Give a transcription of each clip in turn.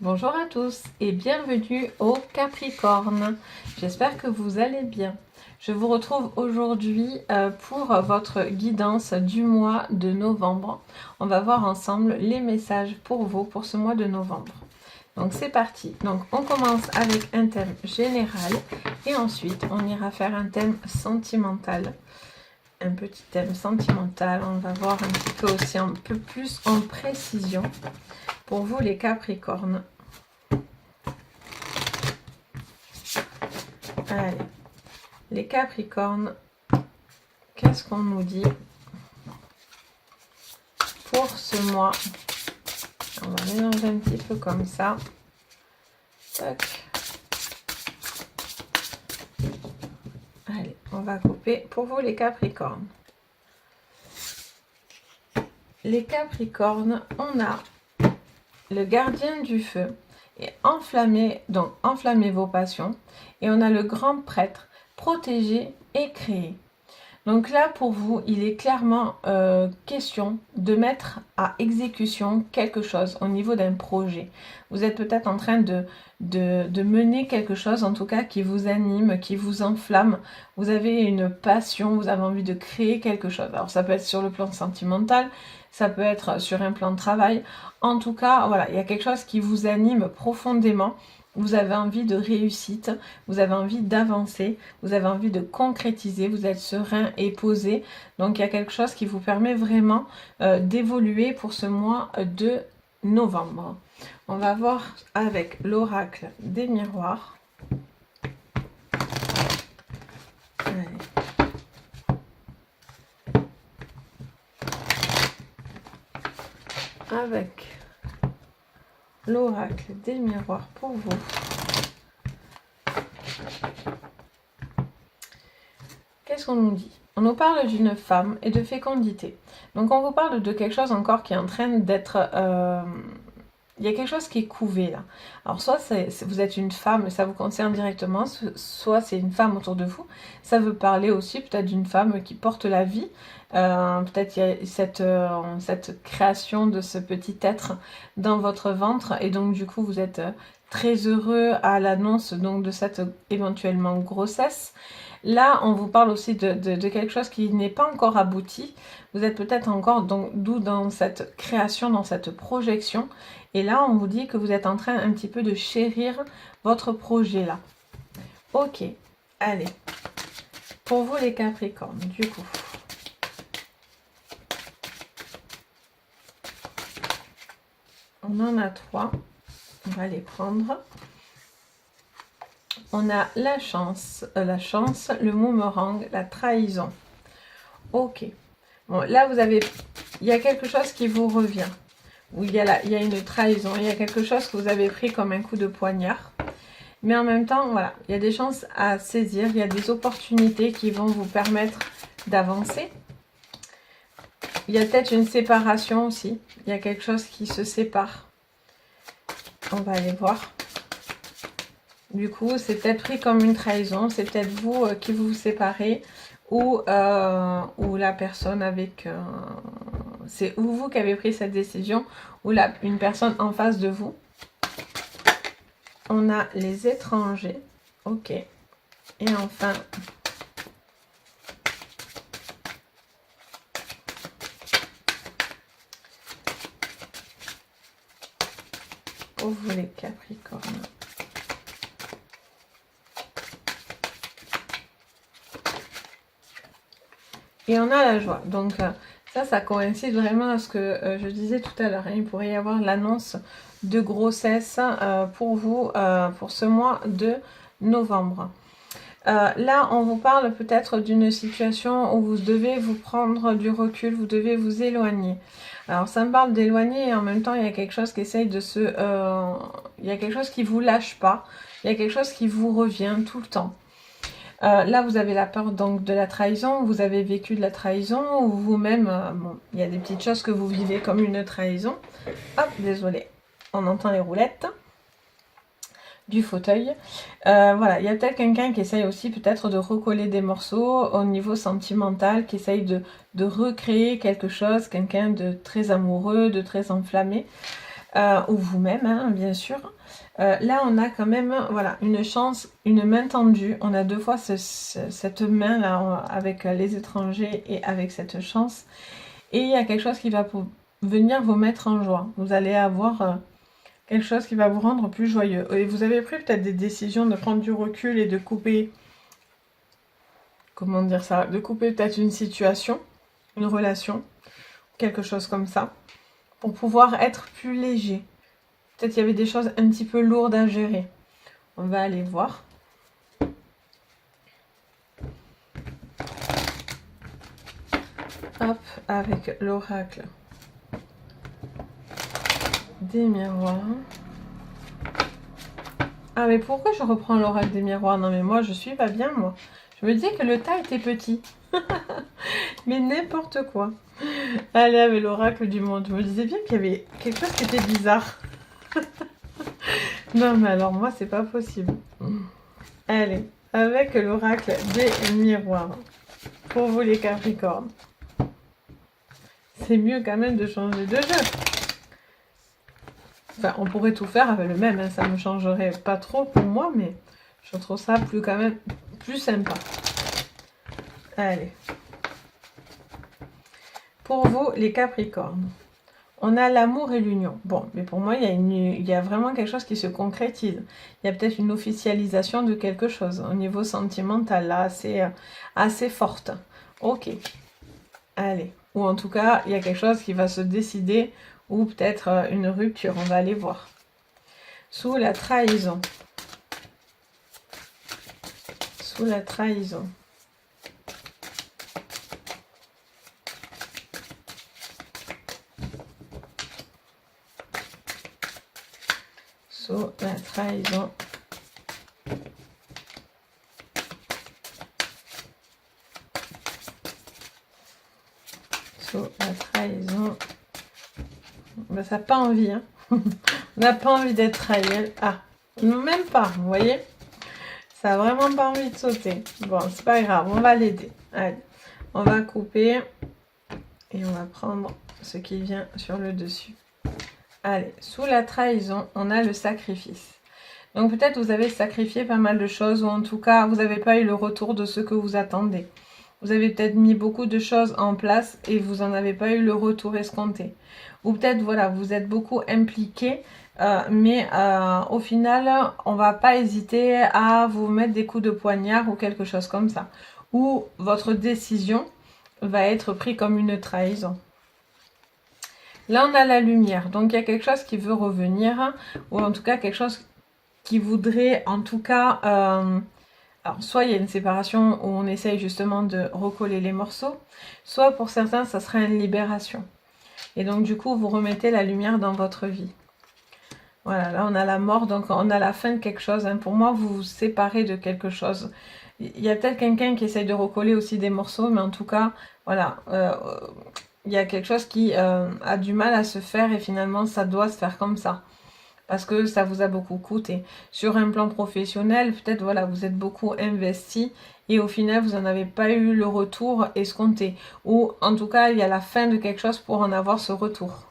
Bonjour à tous et bienvenue au Capricorne. J'espère que vous allez bien. Je vous retrouve aujourd'hui pour votre guidance du mois de novembre. On va voir ensemble les messages pour vous pour ce mois de novembre. Donc c'est parti. Donc on commence avec un thème général et ensuite on ira faire un thème sentimental. Un petit thème sentimental. On va voir un petit peu aussi un peu plus en précision pour vous les Capricornes. Allez, les Capricornes, qu'est-ce qu'on nous dit pour ce mois? On va mélanger un petit peu comme ça. Tac. Allez, on va couper pour vous les Capricornes. Les Capricornes, on a le gardien du feu et enflammez vos passions. Et on a le grand prêtre, protéger et créer. Donc là, pour vous, il est clairement question de mettre à exécution quelque chose au niveau d'un projet. Vous êtes peut-être en train de mener quelque chose, en tout cas, qui vous anime, qui vous enflamme. Vous avez une passion, vous avez envie de créer quelque chose. Alors, ça peut être sur le plan sentimental, ça peut être sur un plan de travail. En tout cas, voilà, il y a quelque chose qui vous anime profondément. Vous avez envie de réussite, vous avez envie d'avancer, vous avez envie de concrétiser, vous êtes serein et posé. Donc il y a quelque chose qui vous permet vraiment d'évoluer pour ce mois de novembre. On va voir avec l'oracle des miroirs. Allez. Avec l'oracle des miroirs pour vous. Qu'est-ce qu'on nous dit? On nous parle d'une femme et de fécondité. Donc on vous parle de quelque chose encore qui est en train d'être... il y a quelque chose qui est couvé là. Alors soit vous êtes une femme et ça vous concerne directement, soit c'est une femme autour de vous. Ça veut parler aussi peut-être d'une femme qui porte la vie. Peut-être il y a cette création de ce petit être dans votre ventre et donc du coup vous êtes très heureux à l'annonce donc de cette éventuellement grossesse. Là on vous parle aussi de quelque chose qui n'est pas encore abouti. Vous êtes peut-être encore dans cette création, dans cette projection. Et là on vous dit que vous êtes en train un petit peu de chérir votre projet là. Ok, allez. Pour vous les Capricornes, du coup. On en a 3. On va les prendre. On a la chance, le boomerang, la trahison. Ok. Bon, là, il y a quelque chose qui vous revient. Où il y a une trahison. Il y a quelque chose que vous avez pris comme un coup de poignard. Mais en même temps, voilà, il y a des chances à saisir. Il y a des opportunités qui vont vous permettre d'avancer. Il y a peut-être une séparation aussi. Il y a quelque chose qui se sépare. On va aller voir. Du coup, c'est peut-être pris comme une trahison. C'est peut-être vous qui vous séparez. Ou la personne avec... c'est ou vous qui avez pris cette décision. Ou une personne en face de vous. On a les étrangers. Ok. Et enfin... pour vous les Capricornes. Et on a la joie. Donc ça coïncide vraiment à ce que je disais tout à l'heure. Il pourrait y avoir l'annonce de grossesse pour vous pour ce mois de novembre. Là, on vous parle peut-être d'une situation où vous devez vous prendre du recul, vous devez vous éloigner. Alors, ça me parle d'éloigner et en même temps, il y a quelque chose qui essaye de se... il y a quelque chose qui vous lâche pas. Il y a quelque chose qui vous revient tout le temps. Là, vous avez la peur donc de la trahison. Vous avez vécu de la trahison ou vous-même... bon, il y a des petites choses que vous vivez comme une trahison. Hop, désolé. On entend les roulettes du fauteuil. Voilà, il y a peut-être quelqu'un qui essaye aussi peut-être de recoller des morceaux au niveau sentimental, qui essaye de recréer quelque chose, quelqu'un de très amoureux, de très enflammé. ou vous-même, hein, bien sûr. Là, on a quand même, voilà, une chance, une main tendue. On a deux fois cette main-là avec les étrangers et avec cette chance. Et il y a quelque chose qui va venir vous mettre en joie. Vous allez avoir quelque chose qui va vous rendre plus joyeux. Et vous avez pris peut-être des décisions de prendre du recul et de couper, comment dire ça, de couper peut-être une situation, une relation, quelque chose comme ça, pour pouvoir être plus léger. Peut-être qu'il y avait des choses un petit peu lourdes à gérer. On va aller voir. Hop, avec l'oracle des miroirs. Ah, mais pourquoi je reprends l'oracle des miroirs? Non, mais moi, je suis pas bien, moi. Je me disais que le tas était petit. Mais n'importe quoi. Allez, avec l'oracle du monde. Je me disais bien qu'il y avait quelque chose qui était bizarre. Non, mais alors, moi, c'est pas possible. Allez, avec l'oracle des miroirs. Pour vous, les Capricornes. C'est mieux quand même de changer de jeu. Enfin, on pourrait tout faire avec le même, hein. Ça ne changerait pas trop pour moi, mais je trouve ça quand même plus sympa. Allez. Pour vous, les Capricornes, on a l'amour et l'union. Bon, mais pour moi, il y a vraiment quelque chose qui se concrétise. Il y a peut-être une officialisation de quelque chose au niveau sentimental, là, assez forte. Ok. Allez. Ou en tout cas, il y a quelque chose qui va se décider, ou peut-être une rupture. On va aller voir. Sous la trahison. Sous la trahison. Sous la trahison. Sous la trahison. Ben, ça n'a pas envie, hein. On n'a pas envie d'être trahi. Ah, même pas, vous voyez. Ça n'a vraiment pas envie de sauter. Bon, c'est pas grave, on va l'aider. Allez, on va couper. Et on va prendre ce qui vient sur le dessus. Allez, sous la trahison, on a le sacrifice. Donc peut-être vous avez sacrifié pas mal de choses, ou en tout cas, vous n'avez pas eu le retour de ce que vous attendez. Vous avez peut-être mis beaucoup de choses en place et vous n'en avez pas eu le retour escompté. Ou peut-être, voilà, vous êtes beaucoup impliqué, mais au final, on ne va pas hésiter à vous mettre des coups de poignard ou quelque chose comme ça. Ou votre décision va être prise comme une trahison. Là, on a la lumière. Donc, il y a quelque chose qui veut revenir, ou en tout cas, quelque chose qui voudrait, en tout cas... alors, soit il y a une séparation où on essaye justement de recoller les morceaux, soit pour certains, ça sera une libération. Et donc, du coup, vous remettez la lumière dans votre vie. Voilà, là, on a la mort, donc on a la fin de quelque chose. Hein. Pour moi, vous vous séparez de quelque chose. Il y a peut-être quelqu'un qui essaye de recoller aussi des morceaux, mais en tout cas, voilà, il y a quelque chose qui a du mal à se faire et finalement, ça doit se faire comme ça. Parce que ça vous a beaucoup coûté. Sur un plan professionnel, peut-être, voilà, vous êtes beaucoup investi et au final, vous n'en avez pas eu le retour escompté. Ou en tout cas, il y a la fin de quelque chose pour en avoir ce retour.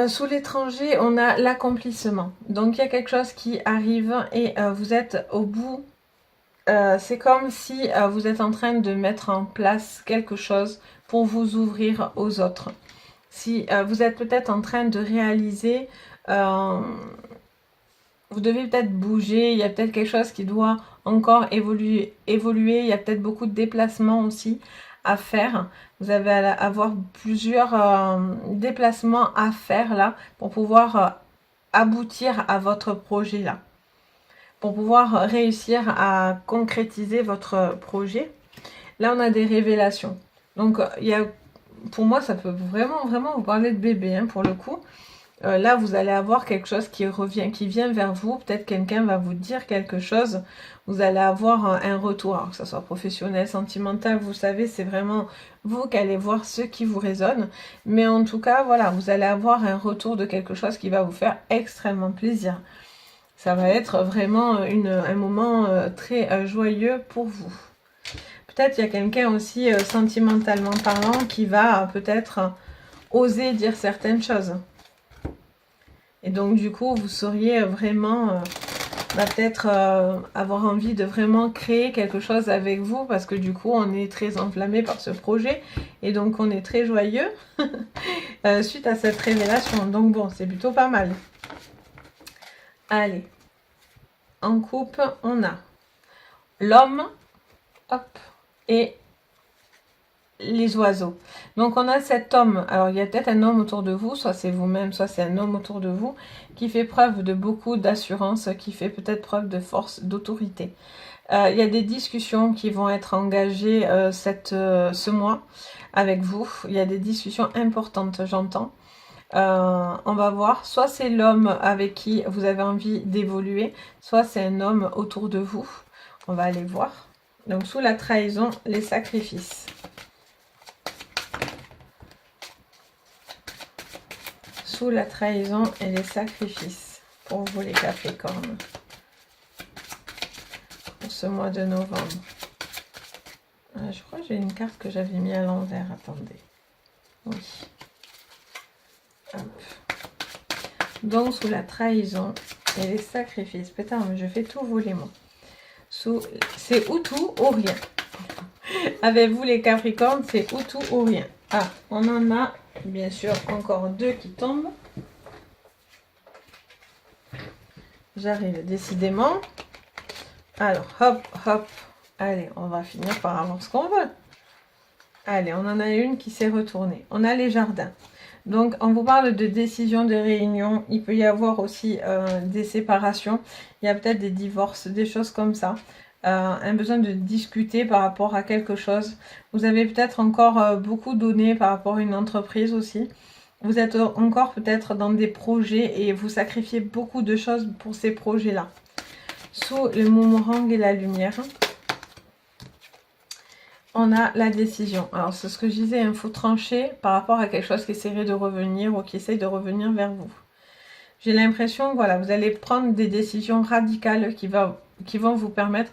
Sous l'étranger, on a l'accomplissement. Donc, il y a quelque chose qui arrive et vous êtes au bout. C'est comme si vous êtes en train de mettre en place quelque chose pour vous ouvrir aux autres. Si vous êtes peut-être en train de réaliser, vous devez peut-être bouger, il y a peut-être quelque chose qui doit encore évoluer. Il y a peut-être beaucoup de déplacements aussi à faire. Vous allez avoir plusieurs déplacements à faire là pour pouvoir aboutir à votre projet là. Pour pouvoir réussir à concrétiser votre projet. Là, on a des révélations. Donc, il y a, pour moi, ça peut vraiment, vraiment vous parler de bébé, hein, pour le coup. Là, vous allez avoir quelque chose qui revient, qui vient vers vous. Peut-être quelqu'un va vous dire quelque chose. Vous allez avoir un retour, alors que ce soit professionnel, sentimental. Vous savez, c'est vraiment vous qui allez voir ce qui vous résonne. Mais en tout cas, voilà, vous allez avoir un retour de quelque chose qui va vous faire extrêmement plaisir. Ça va être vraiment un moment très joyeux pour vous. Peut-être il y a quelqu'un aussi, sentimentalement parlant, qui va peut-être oser dire certaines choses. Et donc, du coup, vous seriez vraiment... peut-être avoir envie de vraiment créer quelque chose avec vous parce que du coup on est très enflammé par ce projet et donc on est très joyeux suite à cette révélation. Donc bon, c'est plutôt pas mal. Allez, en coupe, on a l'homme, hop, et les oiseaux. Donc on a cet homme, alors il y a peut-être un homme autour de vous, soit c'est vous-même, soit c'est un homme autour de vous, qui fait preuve de beaucoup d'assurance, qui fait peut-être preuve de force, d'autorité. Il y a des discussions qui vont être engagées ce mois avec vous. Il y a des discussions importantes, j'entends. On va voir, soit c'est l'homme avec qui vous avez envie d'évoluer, soit c'est un homme autour de vous. On va aller voir. Donc sous la trahison, les sacrifices. Sous la trahison et les sacrifices pour vous les Capricornes. Pour ce mois de novembre. Je crois que j'ai une carte que j'avais mis à l'envers. Attendez. Oui. Hop. Donc sous la trahison et les sacrifices. Putain, mais je fais tout voler moi. C'est ou tout ou rien. Avec vous les Capricornes, c'est ou tout ou rien. Ah, on en a bien sûr encore deux qui tombent. J'arrive décidément. Alors, hop, hop. Allez, on va finir par avoir ce qu'on veut. Allez, on en a une qui s'est retournée. On a les jardins. Donc, on vous parle de décisions, de réunions. Il peut y avoir aussi des séparations. Il y a peut-être des divorces, des choses comme ça. Un besoin de discuter par rapport à quelque chose. Vous avez peut-être encore beaucoup donné par rapport à une entreprise aussi. Vous êtes encore peut-être dans des projets et vous sacrifiez beaucoup de choses pour ces projets-là. Sous le boomerang et la lumière, on a la décision. Alors, c'est ce que je disais, il faut trancher par rapport à quelque chose qui essaierait de revenir ou qui essaye de revenir vers vous. J'ai l'impression que voilà, vous allez prendre des décisions radicales qui vont vous permettre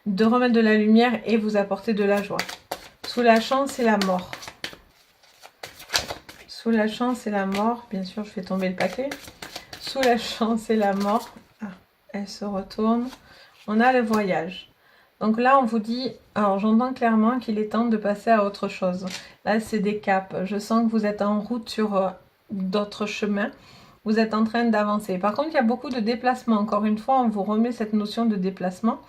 de remettre de la lumière et vous apporter de la joie. Sous la chance et la mort. Sous la chance et la mort, bien sûr, je fais tomber le paquet. Sous la chance et la mort, elle se retourne. On a le voyage. Donc là, on vous dit, alors j'entends clairement qu'il est temps de passer à autre chose. Là, c'est des caps. Je sens que vous êtes en route sur d'autres chemins. Vous êtes en train d'avancer. Par contre, il y a beaucoup de déplacements. Encore une fois, on vous remet cette notion de déplacement.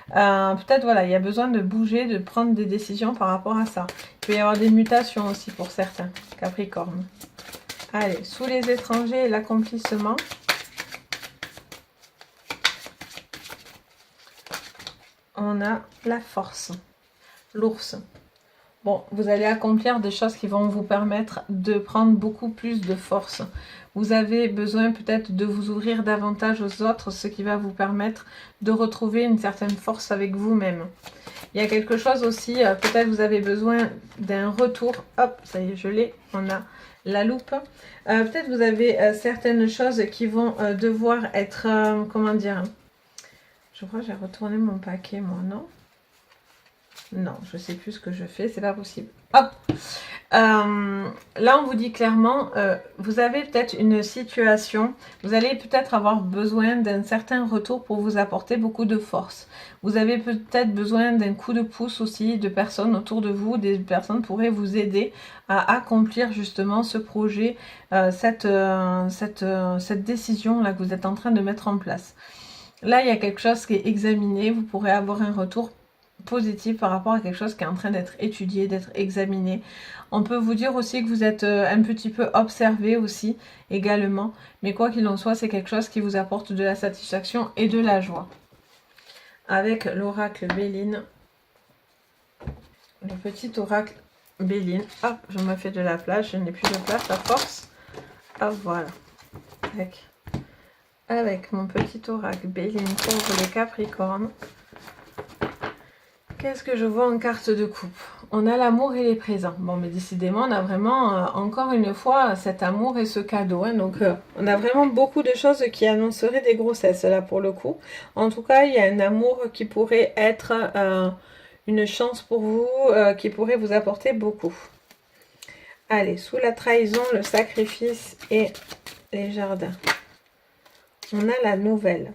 Peut-être, voilà, il y a besoin de bouger, de prendre des décisions par rapport à ça. Il peut y avoir des mutations aussi pour certains, Capricorne. Allez, sous les étrangers et l'accomplissement. On a la force, l'ours. Bon, vous allez accomplir des choses qui vont vous permettre de prendre beaucoup plus de force. Vous avez besoin peut-être de vous ouvrir davantage aux autres, ce qui va vous permettre de retrouver une certaine force avec vous-même. Il y a quelque chose aussi, peut-être vous avez besoin d'un retour. Hop, ça y est, je l'ai, on a la loupe. Peut-être vous avez certaines choses qui vont devoir être, comment dire... Je crois que j'ai retourné mon paquet, moi, non? Non, je sais plus ce que je fais, c'est pas possible. Hop! Là, on vous dit clairement, vous avez peut-être une situation, vous allez peut-être avoir besoin d'un certain retour pour vous apporter beaucoup de force. Vous avez peut-être besoin d'un coup de pouce aussi de personnes autour de vous, des personnes pourraient vous aider à accomplir justement ce projet, cette décision-là que vous êtes en train de mettre en place. Là, il y a quelque chose qui est examiné. Vous pourrez avoir un retour positif par rapport à quelque chose qui est en train d'être étudié, d'être examiné. On peut vous dire aussi que vous êtes un petit peu observé aussi, également. Mais quoi qu'il en soit, c'est quelque chose qui vous apporte de la satisfaction et de la joie. Avec l'oracle Béline. Le petit oracle Béline. Hop, je me fais de la place. Je n'ai plus de place à force. Hop, voilà. Avec mon petit oracle Béline pour les Capricornes. Qu'est-ce que je vois en carte de coupe? On a l'amour et les présents. Bon, mais décidément, on a vraiment, encore une fois, cet amour et ce cadeau. Hein. Donc, on a vraiment beaucoup de choses qui annonceraient des grossesses, là, pour le coup. En tout cas, il y a un amour qui pourrait être une chance pour vous, qui pourrait vous apporter beaucoup. Allez, sous la trahison, le sacrifice et les jardins. On a la nouvelle.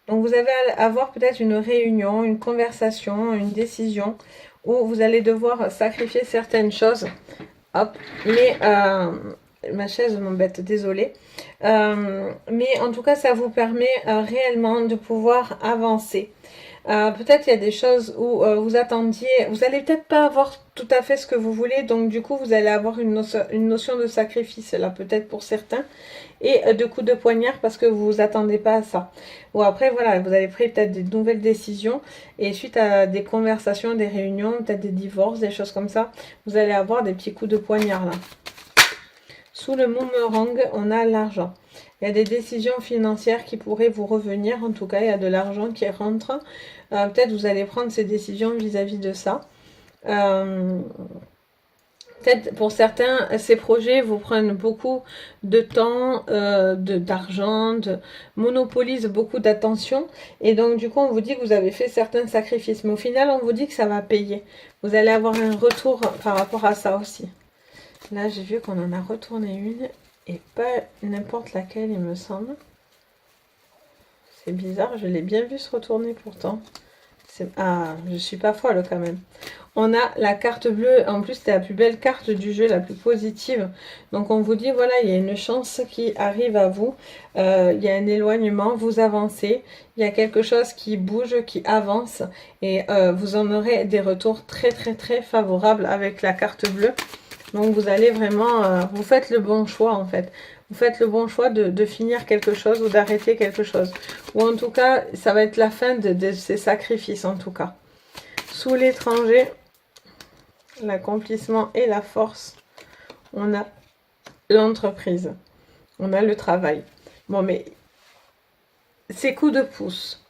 Donc vous allez avoir peut-être une réunion, une conversation, une décision où vous allez devoir sacrifier certaines choses. Hop, mais ma chaise m'embête, désolée. Mais en tout cas, ça vous permet réellement de pouvoir avancer. Peut-être il y a des choses où vous attendiez, vous allez peut-être pas avoir tout à fait ce que vous voulez, donc du coup vous allez avoir une notion de sacrifice là peut-être pour certains, et de coups de poignard parce que vous vous attendez pas à ça. Ou après voilà, vous avez pris peut-être des nouvelles décisions, et suite à des conversations, des réunions, peut-être des divorces, des choses comme ça, vous allez avoir des petits coups de poignard là. Sous le boomerang, on a l'argent. Il y a des décisions financières qui pourraient vous revenir. En tout cas, il y a de l'argent qui rentre. Peut-être vous allez prendre ces décisions vis-à-vis de ça. Peut-être pour certains, ces projets vous prennent beaucoup de temps, d'argent, monopolisent beaucoup d'attention. Et donc, du coup, on vous dit que vous avez fait certains sacrifices. Mais au final, on vous dit que ça va payer. Vous allez avoir un retour par rapport à ça aussi. Là, j'ai vu qu'on en a retourné une. Et pas n'importe laquelle, il me semble. C'est bizarre, je l'ai bien vu se retourner pourtant. Ah, je suis pas folle quand même. On a la carte bleue, en plus c'est la plus belle carte du jeu, la plus positive. Donc on vous dit, voilà, il y a une chance qui arrive à vous. Il y a un éloignement, vous avancez. Il y a quelque chose qui bouge, qui avance. Et vous en aurez des retours très très très favorables avec la carte bleue. Donc vous allez vraiment, vous faites le bon choix en fait. Vous faites le bon choix de finir quelque chose ou d'arrêter quelque chose. Ou en tout cas, ça va être la fin de ces sacrifices en tout cas. Sous l'étranger, l'accomplissement et la force, on a l'entreprise. On a le travail. Bon mais, c'est coup de pouce.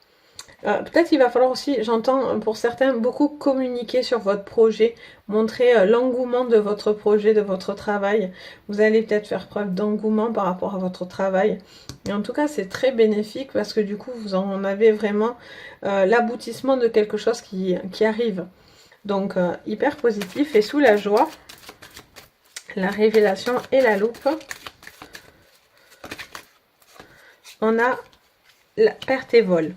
Peut-être il va falloir aussi, j'entends pour certains, beaucoup communiquer sur votre projet, montrer l'engouement de votre projet, de votre travail. Vous allez peut-être faire preuve d'engouement par rapport à votre travail. Et en tout cas, c'est très bénéfique parce que du coup, vous en avez vraiment l'aboutissement de quelque chose qui arrive. Donc, hyper positif. Et sous la joie, la révélation et la loupe, on a la perte et vol.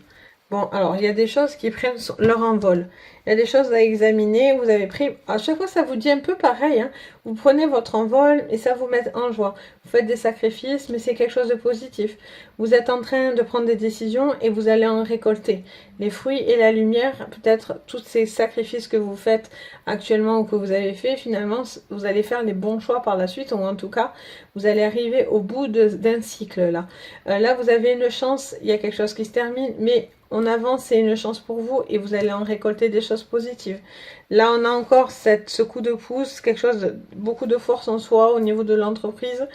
Bon, alors, il y a des choses qui prennent leur envol. Il y a des choses à examiner. Vous avez pris... À chaque fois, ça vous dit un peu pareil. Hein. Vous prenez votre envol et ça vous met en joie. Vous faites des sacrifices, mais c'est quelque chose de positif. Vous êtes en train de prendre des décisions et vous allez en récolter. Les fruits et la lumière, peut-être tous ces sacrifices que vous faites actuellement ou que vous avez fait, finalement, vous allez faire les bons choix par la suite. Ou en tout cas, vous allez arriver au bout d'un cycle là. Là, vous avez une chance. Il y a quelque chose qui se termine, mais... on avance, c'est une chance pour vous et vous allez en récolter des choses positives. Là, on a encore ce coup de pouce, quelque chose, beaucoup de force en soi au niveau de l'entreprise.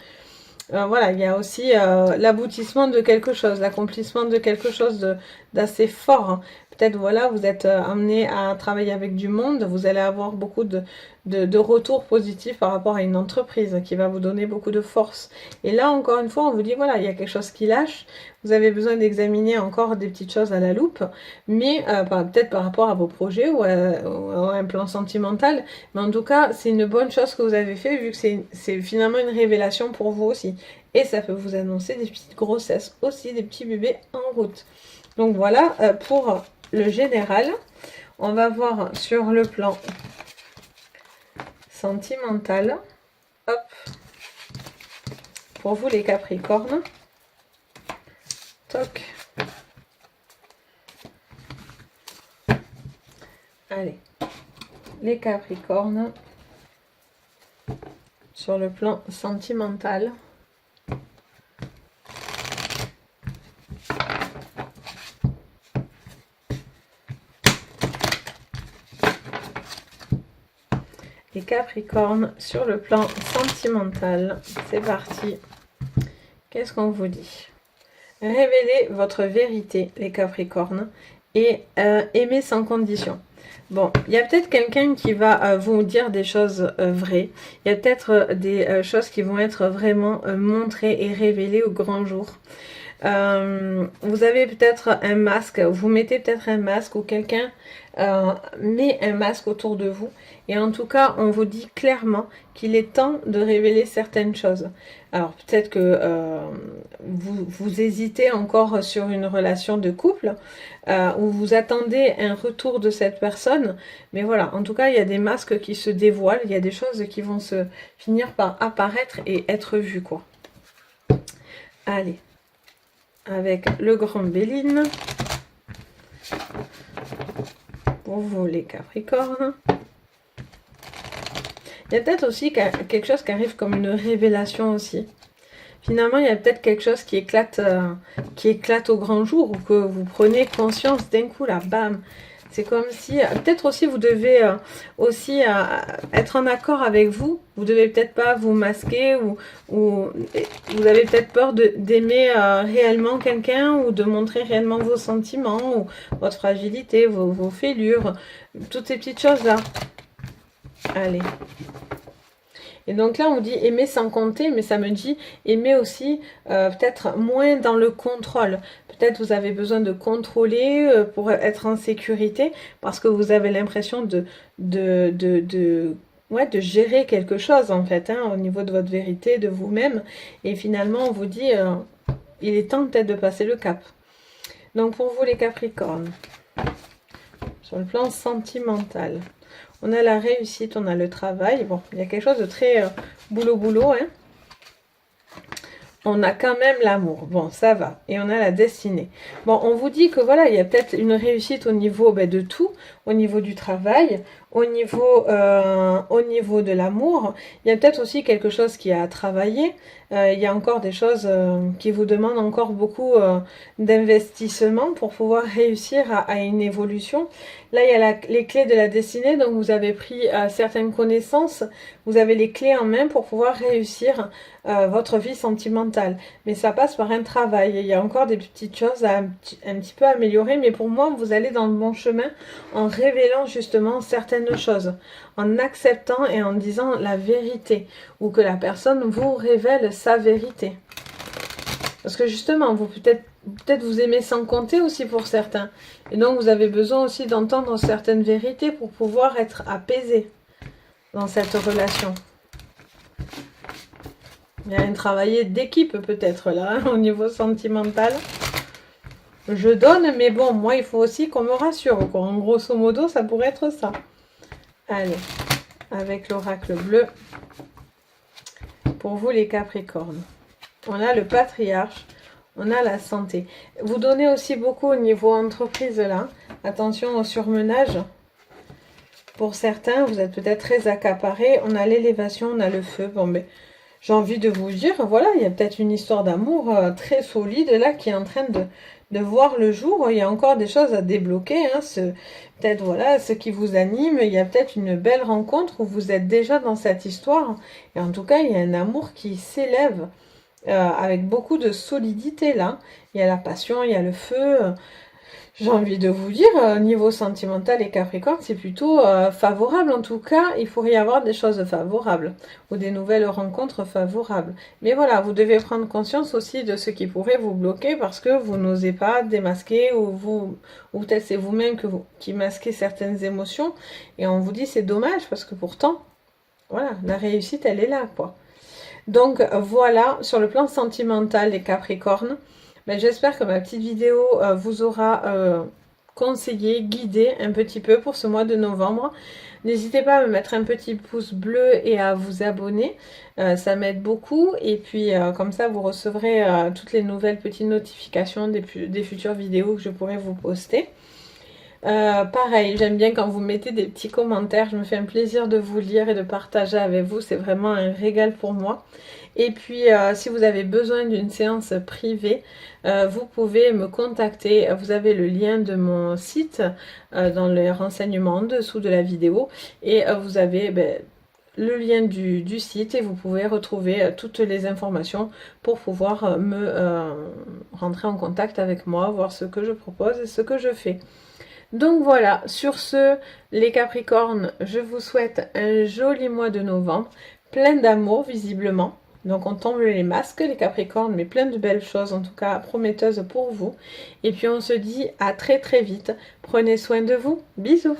Voilà, il y a aussi l'aboutissement de quelque chose, l'accomplissement de quelque chose d'assez fort. Hein. Peut-être, voilà, vous êtes amené à travailler avec du monde, vous allez avoir beaucoup de retours positifs par rapport à une entreprise qui va vous donner beaucoup de force. Et là, encore une fois, on vous dit, voilà, il y a quelque chose qui lâche, vous avez besoin d'examiner encore des petites choses à la loupe, mais peut-être par rapport à vos projets ou à un plan sentimental, mais en tout cas, c'est une bonne chose que vous avez fait, vu que c'est finalement une révélation pour vous aussi. Et ça peut vous annoncer des petites grossesses aussi, des petits bébés en route. Donc voilà, pour le général, on va voir sur le plan sentimental. Hop. Pour vous les Capricornes. Toc. Allez. Les Capricornes. Sur le plan sentimental. Les Capricornes sur le plan sentimental. C'est parti. Qu'est-ce qu'on vous dit? Révélez votre vérité, les Capricornes, et aimez sans condition. Bon, il y a peut-être quelqu'un qui va vous dire des choses vraies. Il y a peut-être des choses qui vont être vraiment montrées et révélées au grand jour. Vous avez peut-être un masque, vous mettez peut-être un masque ou quelqu'un met un masque autour de vous. Et en tout cas, on vous dit clairement qu'il est temps de révéler certaines choses. Alors peut-être que vous hésitez encore sur une relation de couple, ou vous attendez un retour de cette personne. Mais voilà, en tout cas, il y a des masques qui se dévoilent, il y a des choses qui vont se finir par apparaître et être vues, quoi. Allez, avec le grand Béline, pour vous les Capricornes. Il y a peut-être aussi quelque chose qui arrive comme une révélation aussi. Finalement, il y a peut-être quelque chose qui éclate au grand jour, ou que vous prenez conscience d'un coup, là, bam. C'est comme si, peut-être aussi vous devez aussi être en accord avec vous. Vous devez peut-être pas vous masquer, ou vous avez peut-être peur d'aimer réellement quelqu'un, ou de montrer réellement vos sentiments, ou votre fragilité, vos fêlures, toutes ces petites choses-là. Allez. Et donc là, on dit aimer sans compter, mais ça me dit aimer aussi peut-être moins dans le contrôle. Peut-être vous avez besoin de contrôler pour être en sécurité, parce que vous avez l'impression ouais, de gérer quelque chose en fait, hein, au niveau de votre vérité, de vous-même. Et finalement, on vous dit, il est temps peut-être de passer le cap. Donc pour vous les Capricornes, sur le plan sentimental, on a la réussite, on a le travail. Bon, il y a quelque chose de très boulot, hein. On a quand même l'amour. Bon, ça va. Et on a la destinée. Bon, on vous dit que voilà, il y a peut-être une réussite au niveau de tout. Au niveau du travail, au niveau de l'amour. Il y a peut-être aussi quelque chose qui a à travailler. Il y a encore des choses qui vous demandent encore beaucoup d'investissement pour pouvoir réussir à une évolution. Là, il y a les clés de la destinée. Donc, vous avez pris certaines connaissances. Vous avez les clés en main pour pouvoir réussir votre vie sentimentale. Mais ça passe par un travail. Il y a encore des petites choses à un petit peu améliorer. Mais pour moi, vous allez dans le bon chemin en révélant justement certaines choses, en acceptant et en disant la vérité, ou que la personne vous révèle sa vérité. Parce que justement, vous peut-être vous aimez sans compter aussi pour certains. Et donc vous avez besoin aussi d'entendre certaines vérités pour pouvoir être apaisé dans cette relation. Il y a un travail d'équipe peut-être là, hein, au niveau sentimental. Je donne, mais bon, moi, il faut aussi qu'on me rassure, quoi. En grosso modo, ça pourrait être ça. Allez, avec l'oracle bleu, pour vous, les Capricornes. On a le patriarche, on a la santé. Vous donnez aussi beaucoup au niveau entreprise, là. Attention au surmenage. Pour certains, vous êtes peut-être très accaparés. On a l'élévation, on a le feu. Bon, ben, j'ai envie de vous dire, voilà, il y a peut-être une histoire d'amour très solide, là, qui est en train de voir le jour. Il y a encore des choses à débloquer, hein, peut-être voilà, ce qui vous anime. Il y a peut-être une belle rencontre où vous êtes déjà dans cette histoire. Et en tout cas, il y a un amour qui s'élève avec beaucoup de solidité là. Il y a la passion, il y a le feu. J'ai envie de vous dire, niveau sentimental et Capricorne, c'est plutôt favorable. En tout cas, il pourrait y avoir des choses favorables ou des nouvelles rencontres favorables. Mais voilà, vous devez prendre conscience aussi de ce qui pourrait vous bloquer parce que vous n'osez pas démasquer, ou peut-être c'est vous-même qui masquez certaines émotions. Et on vous dit c'est dommage parce que pourtant, voilà, la réussite, elle est là, quoi. Donc voilà, sur le plan sentimental, les Capricornes, ben, j'espère que ma petite vidéo vous aura conseillé, guidé un petit peu pour ce mois de novembre. N'hésitez pas à me mettre un petit pouce bleu et à vous abonner, ça m'aide beaucoup. Et puis comme ça, vous recevrez toutes les nouvelles petites notifications des futures vidéos que je pourrai vous poster. Pareil, j'aime bien quand vous mettez des petits commentaires, je me fais un plaisir de vous lire et de partager avec vous, c'est vraiment un régal pour moi. Et puis si vous avez besoin d'une séance privée, vous pouvez me contacter, vous avez le lien de mon site dans les renseignements en dessous de la vidéo, et vous avez le lien du site et vous pouvez retrouver toutes les informations pour pouvoir rentrer en contact avec moi, voir ce que je propose et ce que je fais. Donc voilà, sur ce, les Capricornes, je vous souhaite un joli mois de novembre, plein d'amour visiblement. Donc on tombe les masques, les Capricornes, mais plein de belles choses, en tout cas prometteuses pour vous. Et puis on se dit à très très vite. Prenez soin de vous. Bisous.